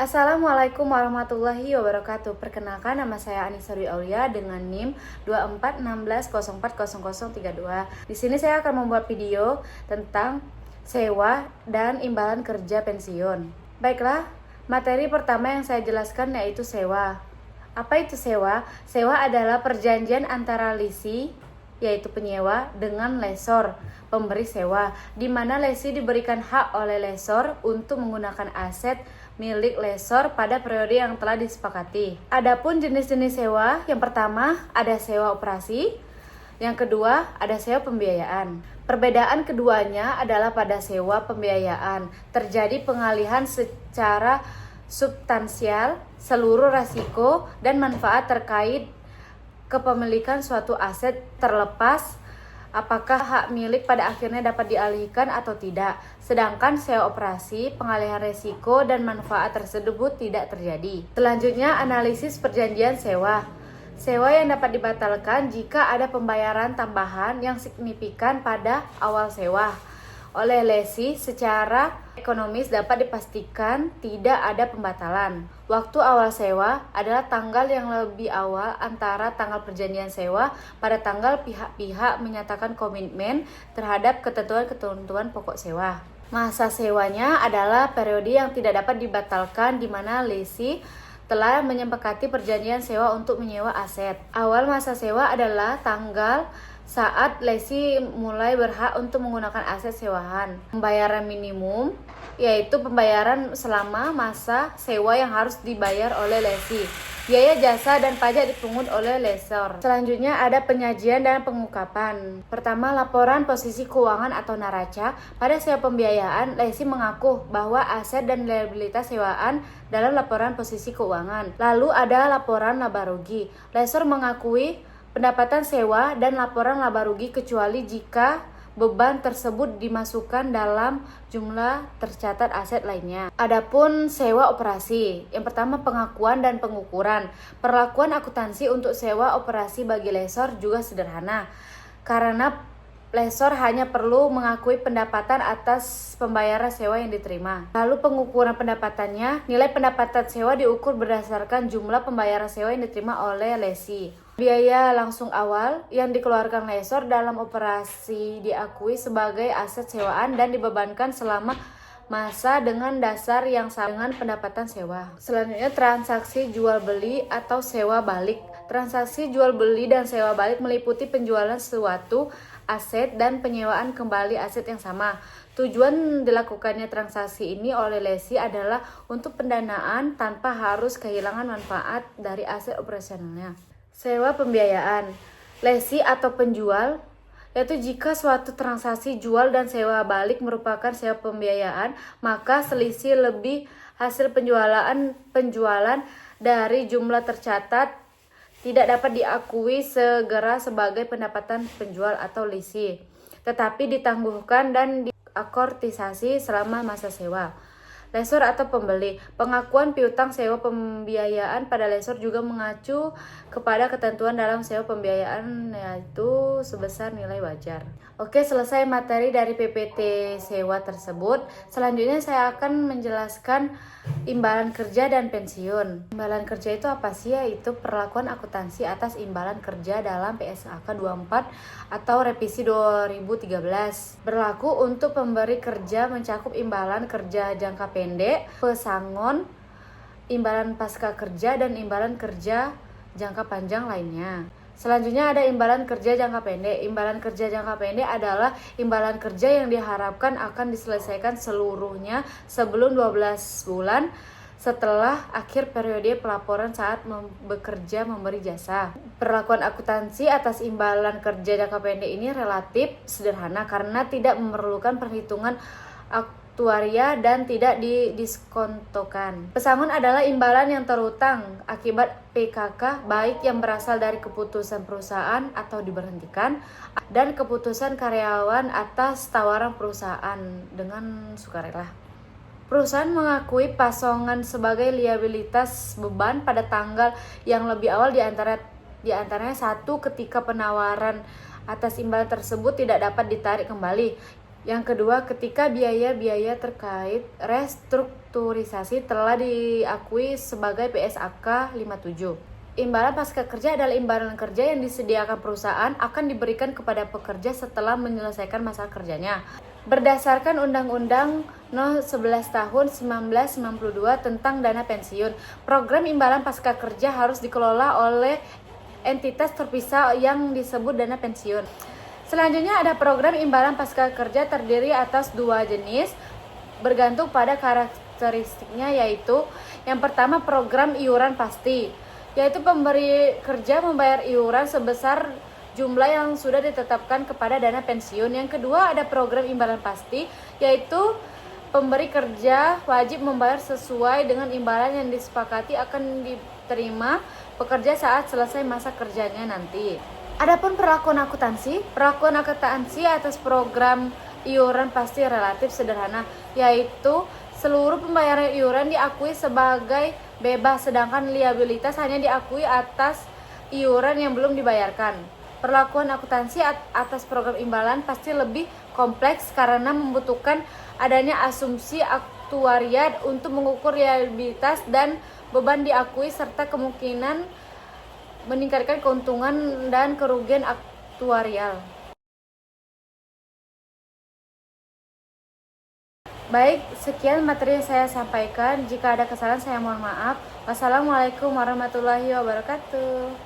Assalamualaikum warahmatullahi wabarakatuh. Perkenalkan, nama saya Anissa Dwi Aulia dengan NIM 2416040032. Di sini saya akan membuat video tentang sewa dan imbalan kerja pensiun. Baiklah, materi pertama yang saya jelaskan yaitu sewa. Apa itu sewa? Sewa adalah perjanjian antara lisi, yaitu penyewa, dengan lesor, pemberi sewa, di mana lesi diberikan hak oleh lesor untuk menggunakan aset milik lesor pada periode yang telah disepakati. Adapun jenis-jenis sewa, yang pertama ada sewa operasi, yang kedua ada sewa pembiayaan. Perbedaan keduanya adalah pada sewa pembiayaan terjadi pengalihan secara substansial seluruh risiko dan manfaat terkait kepemilikan suatu aset terlepas apakah hak milik pada akhirnya dapat dialihkan atau tidak. Sedangkan sewa operasi, pengalihan risiko dan manfaat tersebut tidak terjadi. Selanjutnya, analisis perjanjian sewa. Sewa yang dapat dibatalkan jika ada pembayaran tambahan yang signifikan pada awal sewa oleh lesi. Secara ekonomis dapat dipastikan tidak ada pembatalan. Waktu awal sewa adalah tanggal yang lebih awal antara tanggal perjanjian sewa pada tanggal pihak-pihak menyatakan komitmen terhadap ketentuan-ketentuan pokok sewa. Masa sewanya adalah periode yang tidak dapat dibatalkan di mana lesi telah menyepakati perjanjian sewa untuk menyewa aset. Awal masa sewa adalah tanggal saat lesi mulai berhak untuk menggunakan aset sewaan. Pembayaran minimum yaitu pembayaran selama masa sewa yang harus dibayar oleh lesi. Biaya jasa dan pajak dipungut oleh lesor. Selanjutnya ada penyajian dan pengungkapan. Pertama, laporan posisi keuangan atau neraca. Pada sewa pembiayaan, lesi mengaku bahwa aset dan liabilitas sewaan dalam laporan posisi keuangan. Lalu ada laporan laba rugi. Lesor mengakui pendapatan sewa dan laporan laba rugi kecuali jika beban tersebut dimasukkan dalam jumlah tercatat aset lainnya. Adapun sewa operasi, yang pertama pengakuan dan pengukuran. Perlakuan akuntansi untuk sewa operasi bagi lesor juga sederhana, karena lesor hanya perlu mengakui pendapatan atas pembayaran sewa yang diterima. Lalu pengukuran pendapatannya, nilai pendapatan sewa diukur berdasarkan jumlah pembayaran sewa yang diterima oleh lesi. Biaya langsung awal yang dikeluarkan lesor dalam operasi diakui sebagai aset sewaan dan dibebankan selama masa dengan dasar yang sama dengan pendapatan sewa. Selanjutnya, transaksi jual beli atau sewa balik. Transaksi jual beli dan sewa balik meliputi penjualan suatu aset dan penyewaan kembali aset yang sama. Tujuan dilakukannya transaksi ini oleh lesi adalah untuk pendanaan tanpa harus kehilangan manfaat dari aset operasionalnya. Sewa pembiayaan. Lesi atau penjual, yaitu jika suatu transaksi jual dan sewa balik merupakan sewa pembiayaan, maka selisih lebih hasil penjualan dari jumlah tercatat tidak dapat diakui segera sebagai pendapatan penjual atau lisi, tetapi ditangguhkan dan diamortisasi selama masa sewa. Lesor atau pembeli. Pengakuan piutang sewa pembiayaan pada lesor juga mengacu kepada ketentuan dalam sewa pembiayaan, yaitu sebesar nilai wajar. Oke, selesai materi dari PPT sewa tersebut. Selanjutnya saya akan menjelaskan imbalan kerja dan pensiun. Imbalan kerja itu apa sih? Yaitu perlakuan akuntansi atas imbalan kerja dalam PSAK 24 atau revisi 2013. Berlaku untuk pemberi kerja, mencakup imbalan kerja jangka pendek, pesangon, imbalan pasca kerja, dan imbalan kerja jangka panjang lainnya. Selanjutnya ada imbalan kerja jangka pendek. Imbalan kerja jangka pendek adalah imbalan kerja yang diharapkan akan diselesaikan seluruhnya sebelum 12 bulan setelah akhir periode pelaporan saat bekerja memberi jasa. Perlakuan akuntansi atas imbalan kerja jangka pendek ini relatif sederhana karena tidak memerlukan perhitungan aktuaria dan tidak didiskontokan. Pesangon adalah imbalan yang terutang akibat PKK, baik yang berasal dari keputusan perusahaan atau diberhentikan dan keputusan karyawan atas tawaran perusahaan dengan sukarela. Perusahaan mengakui pasongan sebagai liabilitas beban pada tanggal yang lebih awal diantaranya satu, ketika penawaran atas imbalan tersebut tidak dapat ditarik kembali. Yang kedua, ketika biaya-biaya terkait restrukturisasi restrukturisasi telah diakui sebagai PSAK 57. Imbalan pasca kerja adalah imbalan kerja yang disediakan perusahaan akan diberikan kepada pekerja setelah menyelesaikan masa kerjanya. Berdasarkan Undang-Undang No. 11 Tahun 1992 tentang dana pensiun, program imbalan pasca kerja harus dikelola oleh entitas terpisah yang disebut dana pensiun. Selanjutnya ada program imbalan pasca kerja terdiri atas dua jenis bergantung pada karakteristiknya, yaitu yang pertama program iuran pasti, yaitu pemberi kerja membayar iuran sebesar jumlah yang sudah ditetapkan kepada dana pensiun. Yang kedua ada program imbalan pasti, yaitu pemberi kerja wajib membayar sesuai dengan imbalan yang disepakati akan diterima pekerja saat selesai masa kerjanya nanti. Adapun perlakuan akuntansi atas program iuran pasti relatif sederhana, yaitu seluruh pembayaran iuran diakui sebagai bebas, sedangkan liabilitas hanya diakui atas iuran yang belum dibayarkan. Perlakuan akuntansi atas program imbalan pasti lebih kompleks karena membutuhkan adanya asumsi aktuaria untuk mengukur liabilitas dan beban diakui serta kemungkinan meningkatkan keuntungan dan kerugian aktuarial. Baik, sekian materi yang saya sampaikan. Jika ada kesalahan saya mohon maaf. Wassalamualaikum warahmatullahi wabarakatuh.